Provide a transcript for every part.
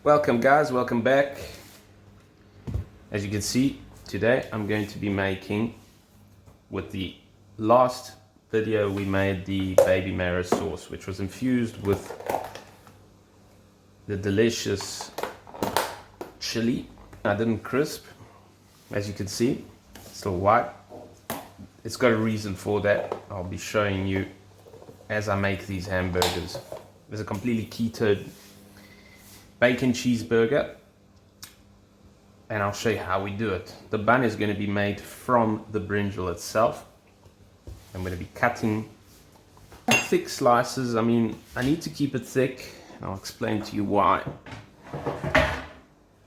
Welcome guys, welcome back. As you can see, today I'm going to be making, with the last video we made, the baby marrow sauce, which was infused with the delicious chili. I didn't crisp, as you can see, it's still white. It's got a reason for that. I'll be showing you as I make these hamburgers. There's a completely keto bacon cheeseburger, and I'll show you how we do it. The bun is going to be made from the brinjal itself. I'm going to be cutting thick slices. I mean, I need to keep it thick, and I'll explain to you why.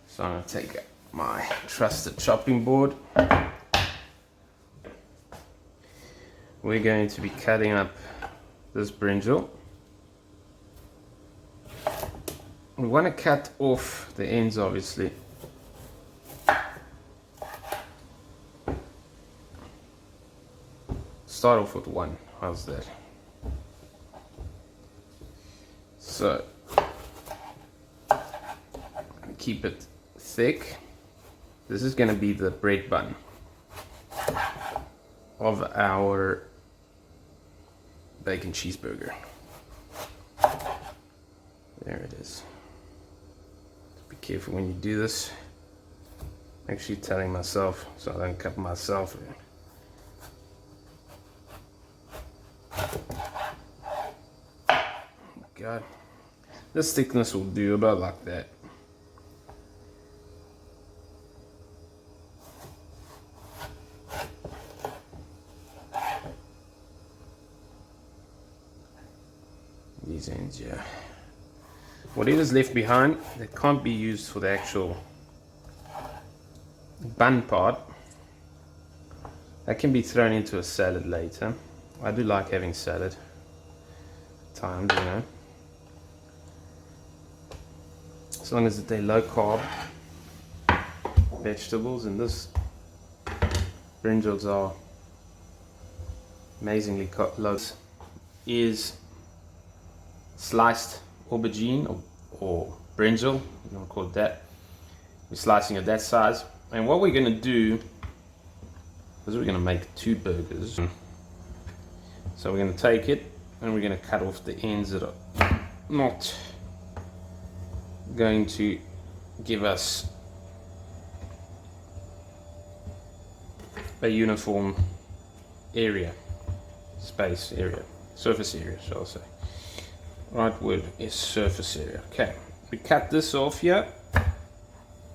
So I'm going to take my trusted chopping board. We're going to be cutting up this brinjal. We want to cut off the ends, obviously. Start off with one. How's that? So, keep it thick. This is going to be the bread bun of our bacon cheeseburger. There it is. Be careful when you do this. I'm actually telling myself so I don't cut myself. God, this thickness will do about like that. These ends, yeah. Whatever's left behind, that can't be used for the actual bun part. That can be thrown into a salad later. I do like having salad at times, you know. As long as they're low carb vegetables, and this brinjals are amazingly low. Is sliced aubergine or brinjal, you want to call it that. We're slicing it that size, and what we're going to do is we're going to make two burgers. So we're going to take it and we're going to cut off the ends that are not going to give us a uniform area, space area, surface area, shall I say. Right word is surface area. Okay, we cut this off here,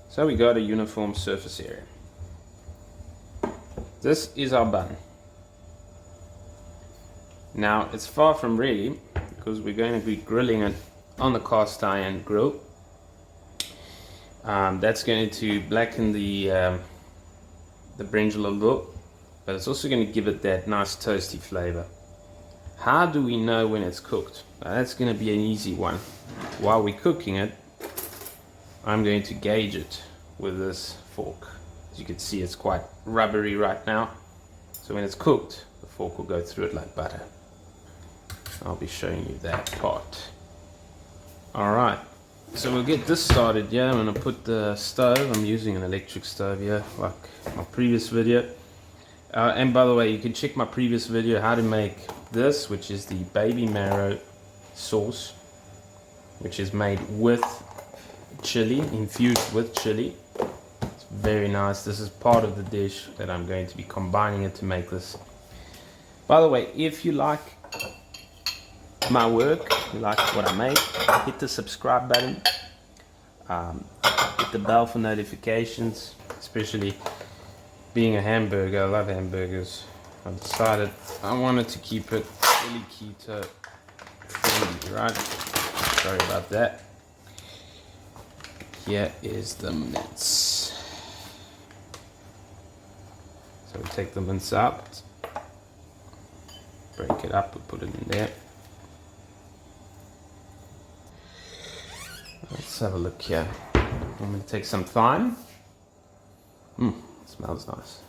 so we got a uniform surface area. This is our bun. Now it's far from ready because we're going to be grilling it on the cast iron grill. That's going to blacken the brinjal a little, but it's also going to give it that nice toasty flavor. How do we know when it's cooked? That's going to be an easy one. While we're cooking it, I'm going to gauge it with this fork. As you can see, it's quite rubbery right now. So when it's cooked, the fork will go through it like butter. I'll be showing you that part. Alright, so we'll get this started. Yeah, I'm going to put the stove. I'm using an electric stove here, like my previous video. And by the way, you can check my previous video how to make this, which is the baby marrow sauce, which is made with chili, infused with chili. It's very nice. This is part of the dish that I'm going to be combining it to make this. By the way, if you like my work, you like what I make, hit the subscribe button, hit the bell for notifications, especially being a hamburger. I love hamburgers. I decided I wanted to keep it really keto friendly, right? Sorry about that. Here is the mince. So we take the mince out, break it up and put it in there. Let's have a look here. I'm going to take some thyme. It smells nice.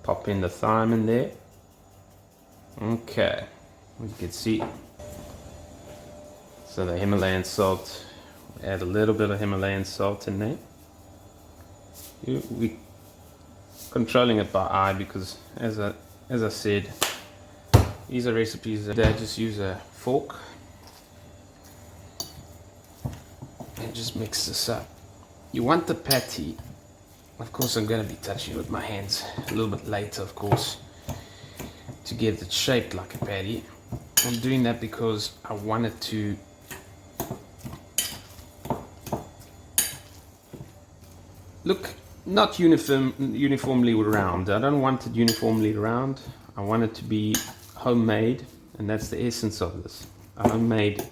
Pop in the thyme in there. Okay, you can see So the Himalayan salt, add a little bit of Himalayan salt in there. We controlling it by eye because as I said, these are recipes that I just use a fork and just mix this up. You want the patty, of course I'm going to be touching it with my hands a little bit later, of course, to get it shaped like a patty. I'm doing that because I want it to look not uniformly round. I don't want it uniformly round. I want it to be homemade, and that's the essence of this. A homemade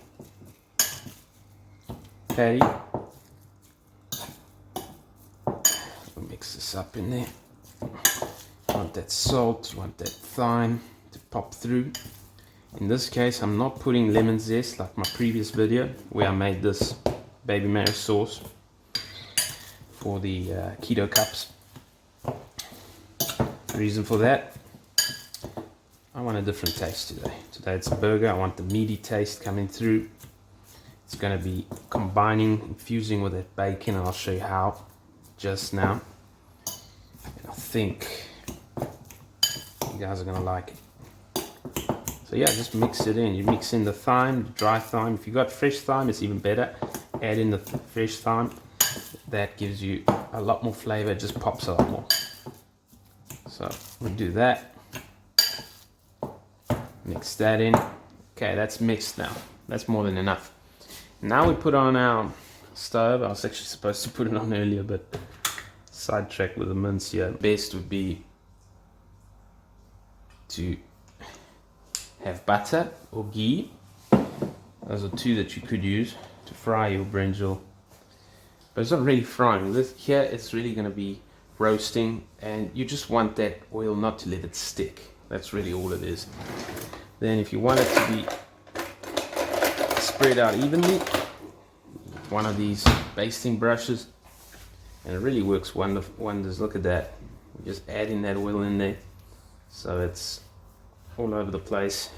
patty. We'll mix this up in there. You want that salt, you want that thyme to pop through. In this case, I'm not putting lemon zest like my previous video where I made this baby mayo sauce for the keto cups. The reason for that, I want a different taste today. Today it's a burger. I want the meaty taste coming through. It's going to be combining, infusing with that bacon, and I'll show you how just now. And I think you guys are going to like it. So yeah, just mix it in. You mix in the thyme, the dry thyme. If you got fresh thyme, it's even better. Add in the fresh thyme. That gives you a lot more flavor. It just pops a lot more. So we'll do that. Mix that in. Okay, that's mixed now. That's more than enough. Now we put on our stove. I was actually supposed to put it on earlier, but sidetracked with the mince here. Best would be to have butter or ghee. Those are two that you could use to fry your brinjal. But it's not really frying. This here, it's really going to be roasting, and you just want that oil not to let it stick. That's really all it is. Then if you want it to be spread out evenly, one of these basting brushes, and it really works wonders. Look at that. Just adding that oil in there so it's all over the place.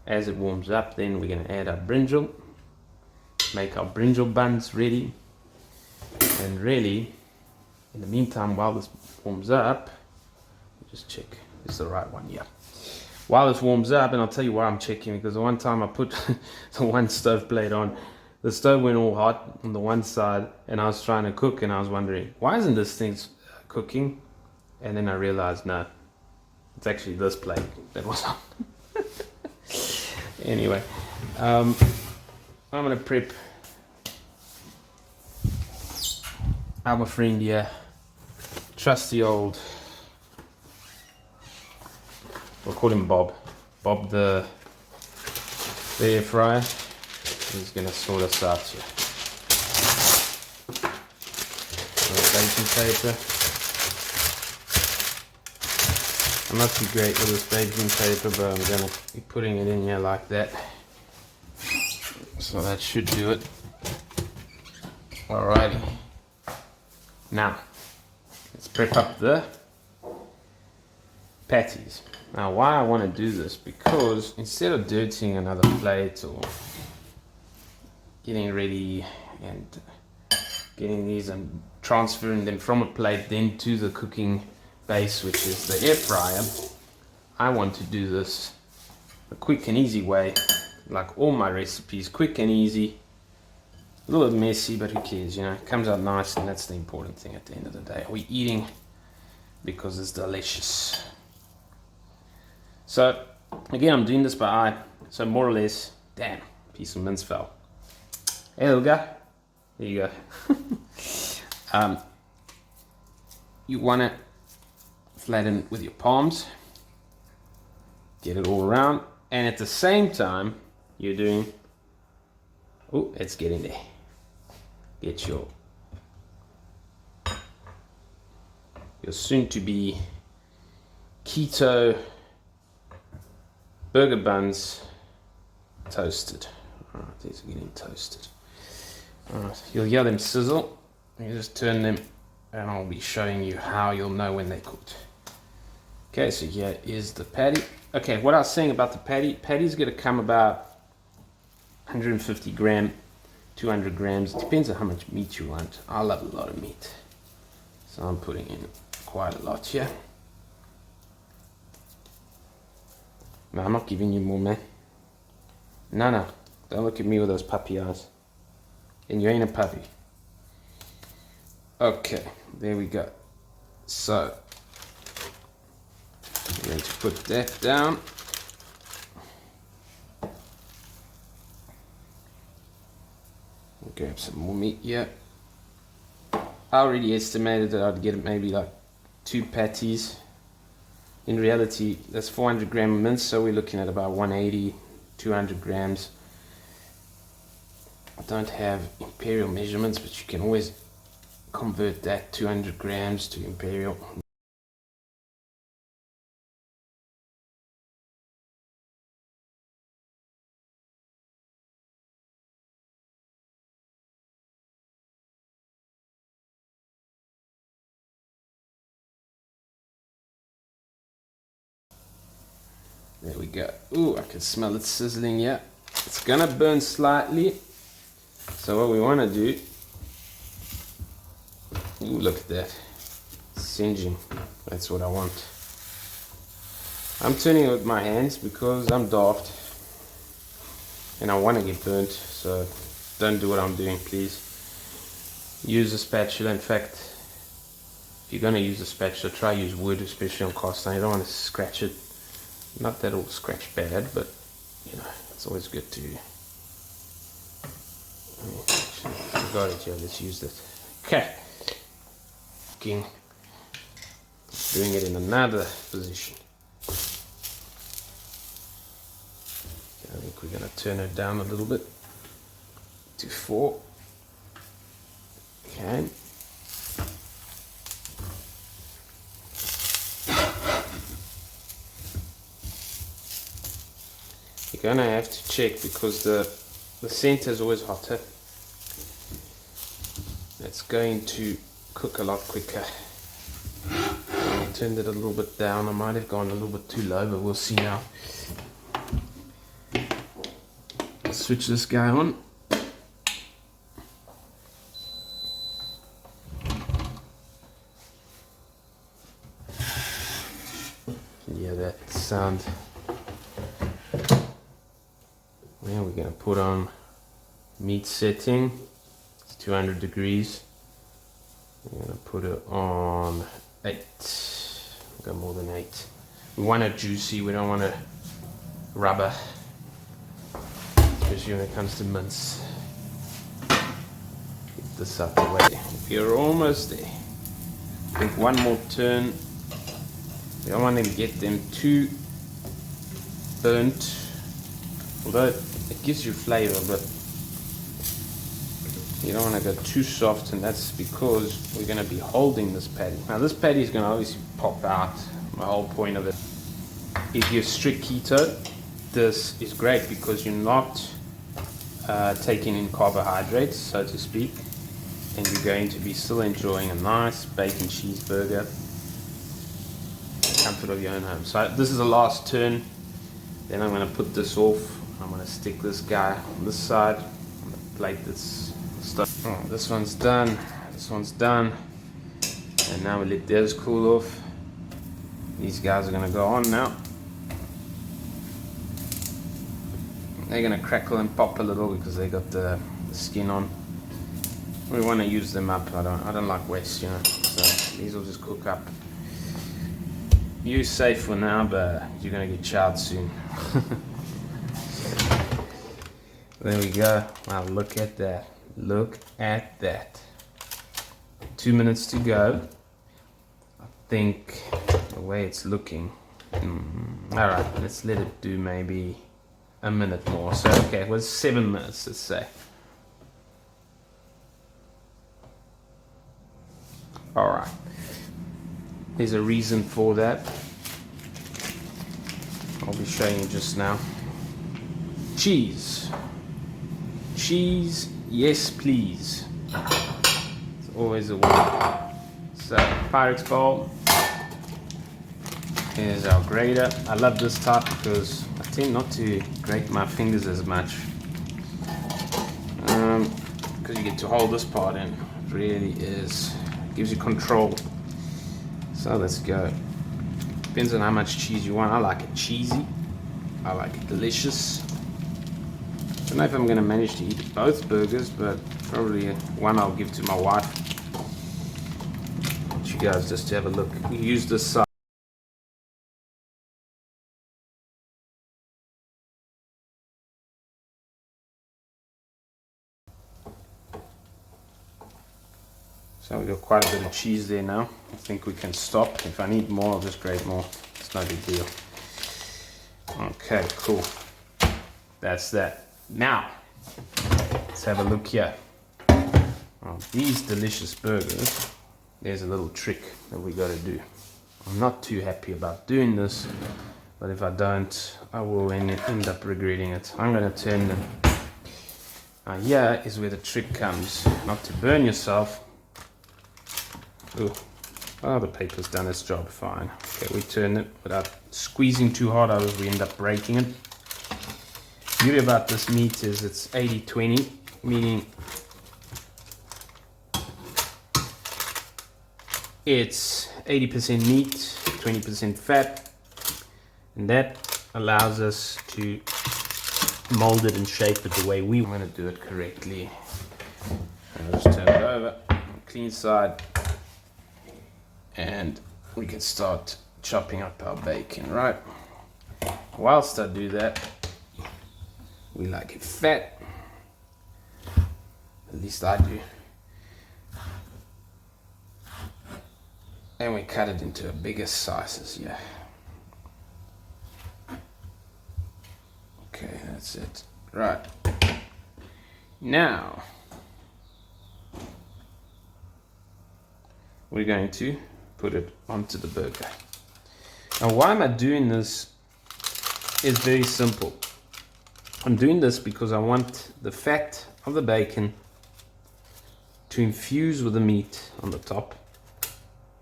As it warms up, then we're going to add our brinjal, make our brinjal buns ready. And really, in the meantime, while this warms up, just check it's the right one. Yeah. While this warms up, and I'll tell you why I'm checking, because the one time I put the one stove plate on, the stove went all hot on the one side, and I was trying to cook, and I was wondering, why isn't this thing cooking? And then I realized, no, it's actually this plate that was on. Anyway, I'm gonna prep our friend here, trusty old, we'll call him Bob the air fryer. He's gonna sort us out here. Baking paper. I'm not too great with this baking paper, but I'm gonna be putting it in here like that. So that should do it. Alrighty. Now, let's prep up the patties. Now, why I want to do this, because instead of dirtying another plate or getting ready and getting these and transferring them from a plate then to the cooking base, which is the air fryer, I want to do this a quick and easy way, like all my recipes, quick and easy. A little bit messy, but who cares, you know, it comes out nice, and that's the important thing at the end of the day. Are we eating because it's delicious? So, again, I'm doing this by eye, so more or less, damn, piece of mince fell. Hey, little guy, there you go. You want to flatten with your palms, get it all around, and at the same time, you're doing, oh, it's getting there. Get your soon to be keto burger buns toasted. Alright, these are getting toasted. Alright, you'll hear them sizzle. You just turn them, and I'll be showing you how you'll know when they're cooked. Okay, so here is the patty. Okay, what I was saying about the patty's gonna come about 150 gram, 200 grams. It depends on how much meat you want. I love a lot of meat, so I'm putting in quite a lot here. No, I'm not giving you more, man. No, don't look at me with those puppy eyes. And you ain't a puppy. Okay, there we go. So, I'm going to put that down. Grab some more meat here. I already estimated that I'd get maybe like 2 patties. In reality, that's 400 gram mince, so we're looking at about 180, 200 grams. I don't have imperial measurements, but you can always convert that 200 grams to imperial. There we go. Ooh, I can smell it sizzling. Yeah, it's gonna burn slightly. So what we want to do, ooh, look at that, singeing. That's what I want. I'm turning it with my hands because I'm daft and I want to get burnt. So don't do what I'm doing, please. Use a spatula. In fact, if you're gonna use a spatula, try use wood, especially on cast iron. You don't want to scratch it. Not that it'll scratch bad, but you know, it's always good to. I got it here, let's use it. Okay. Doing it in another position. I think we're going to turn it down a little bit to 4. Okay. You're going to have to check because the center is always hotter. It's going to cook a lot quicker. I turned it a little bit down. I might have gone a little bit too low, but we'll see now. I'll switch this guy on. Yeah, that sound. Now we're going to put on meat setting. It's 200 degrees. We're going to put it on 8. Go more than 8. We want it juicy. We don't want it rubber, especially when it comes to mince. Get this out the way. We're almost there. I think one more turn. We don't want to get them too burnt, although it gives you flavor, but you don't want to go too soft, and that's because we're going to be holding this patty. Now this patty is going to obviously pop out. The whole point of it, if you're strict keto, this is great because you're not taking in carbohydrates, so to speak, and you're going to be still enjoying a nice bacon cheeseburger, comfort of your own home. So this is the last turn. Then I'm going to put this off. I'm going to stick this guy on this side. I'm going to plate this stuff. Oh, this one's done. This one's done. And now we let those cool off. These guys are going to go on now. They're going to crackle and pop a little because they got the skin on. We want to use them up. I don't like waste, you know. So these will just cook up. You're safe for now, but you're going to get charred soon. There we go. Wow, look at that. Look at that. 2 minutes to go. I think the way it's looking. Alright, let's let it do maybe a minute more. So, okay, it was 7 minutes, let's say. Alright. There's a reason for that. I'll be showing you just now. Cheese. Cheese, yes please. It's always a win. So, Pyrex bowl. Here's our grater. I love this type because I tend not to grate my fingers as much. because you get to hold this part in. It really is, gives you control. So let's go. Depends on how much cheese you want. I like it cheesy. I like it delicious. I don't know if I'm going to manage to eat both burgers, but probably one I'll give to my wife. I want you guys just to have a look. We use this side. So we've got quite a bit of cheese there now. I think we can stop. If I need more, I'll just grate more. It's no big deal. Okay, cool. That's that. Now, let's have a look here. Oh, these delicious burgers, there's a little trick that we got to do. I'm not too happy about doing this, but if I don't, I will end up regretting it. I'm going to turn them. Now here is where the trick comes. Not to burn yourself. Ooh. Oh, the paper's done its job fine. Okay, we turn it without squeezing too hard, otherwise we end up breaking it. The beauty about this meat is it's 80-20, meaning it's 80% meat, 20% fat, and that allows us to mold it and shape it the way we want to do it correctly. I'll just turn it over, clean side. And we can start chopping up our bacon, right? Whilst I do that, we like it fat. At least I do. And we cut it into bigger slices, yeah. Okay, that's it. Right. Now, we're going to put it onto the burger. Now why am I doing this is very simple. I'm doing this because I want the fat of the bacon to infuse with the meat on the top.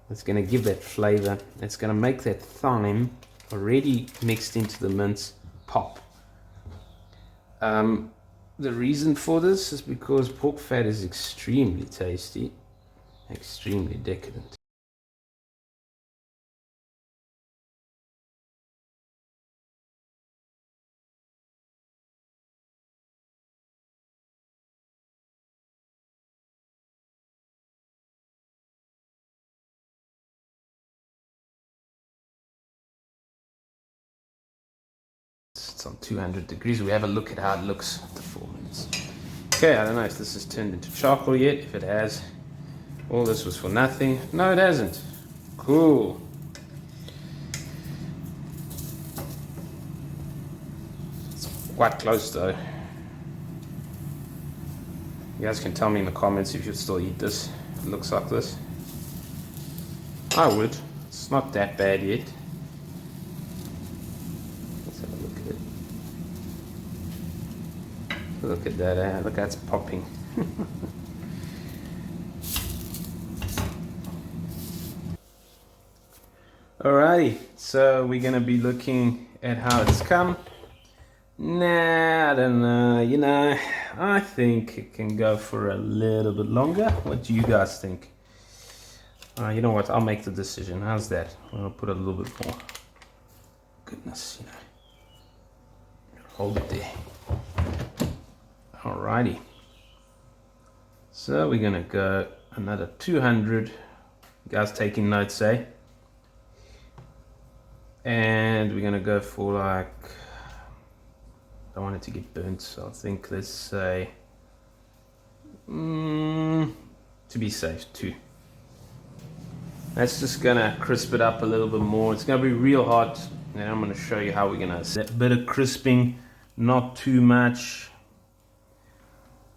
It's going to give that flavor. It's going to make that thyme already mixed into the mince pop. The reason for this is because pork fat is extremely tasty, extremely decadent. It's on 200 degrees. We have a look at how it looks after 4 minutes. Okay, I don't know if this has turned into charcoal yet. If it has, all this was for nothing. No, it hasn't. Cool. It's quite close though. You guys can tell me in the comments if you'd still eat this. If it looks like this. I would. It's not that bad yet. Look at that, look, that's popping. Alrighty, so we're gonna be looking at how it's come. Nah, I don't know, you know, I think it can go for a little bit longer. What do you guys think? You know what, I'll make the decision. How's that? I'll put a little bit more. Goodness, you know. Hold it there. Alrighty, so we're gonna go another 200. You guys taking notes, eh? And we're gonna go for like, I don't want it to get burnt, so I think let's say, to be safe, 2. That's just gonna crisp it up a little bit more. It's gonna be real hot, and I'm gonna show you how we're gonna set a bit of crisping, not too much.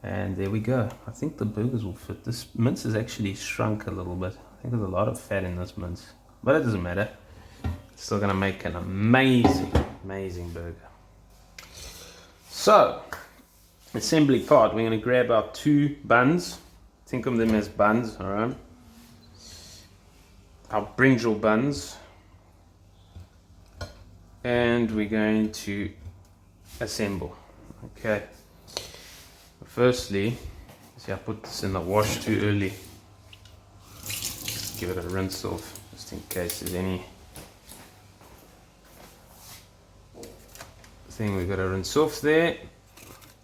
And there we go. I think the burgers will fit. This mince has actually shrunk a little bit. I think there's a lot of fat in this mince, but it doesn't matter. It's still gonna make an amazing, amazing burger. So, assembly part, we're gonna grab our 2 buns. Think of them as buns, all right? Our Brinjal buns. And we're going to assemble, okay? Firstly, See, I put this in the wash too early. Just give it a rinse off, just in case there's any thing we've got to rinse off there.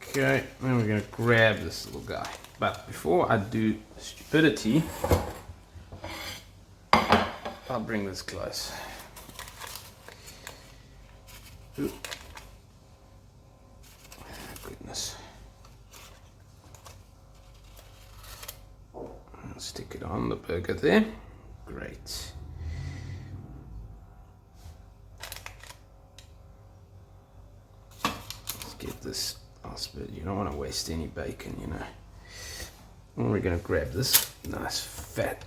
Okay, then we're going to grab this little guy. But before I do stupidity, I'll bring this close. Ooh. Goodness. I'll stick it on the burger there. Great. Let's get this last bit. You don't want to waste any bacon, you know. And we're going to grab this nice fat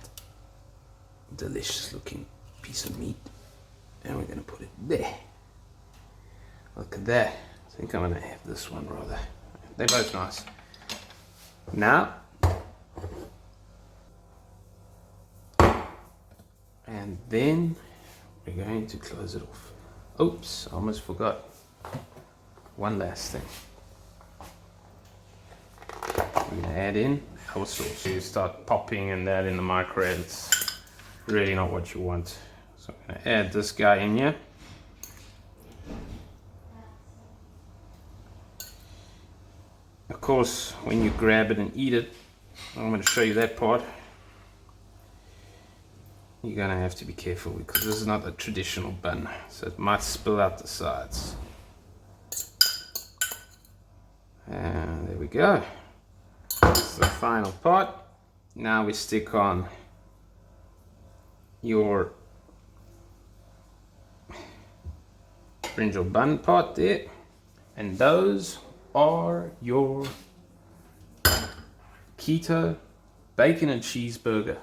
delicious looking piece of meat and we're going to put it there. Look at that. I think I'm going to have this one rather. They're both nice. Now, and then we're going to close it off. Oops, I almost forgot. One last thing. We're going to add in our sauce. You start popping and that in the microwave. It's really not what you want. So I'm going to add this guy in here. Of course, when you grab it and eat it, I'm going to show you that part. You're going to have to be careful because this is not a traditional bun, so it might spill out the sides. And there we go. That's the final part. Now we stick on your Brinjal Bun part there, and those are your keto bacon and cheeseburger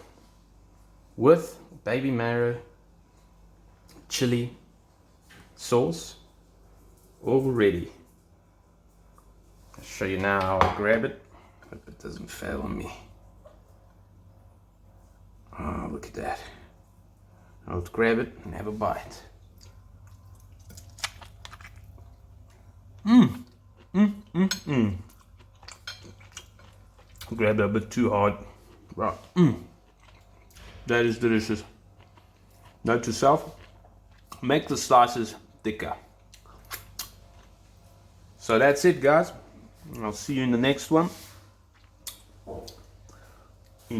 with baby marrow, chili sauce, all ready. I'll show you now how I grab it. Hope it doesn't fail on me. Oh, look at that. I'll grab it and have a bite. Grabbed it a bit too hard. Right. That is delicious. Note to self, make the slices thicker. So that's it, guys. I'll see you in the next one.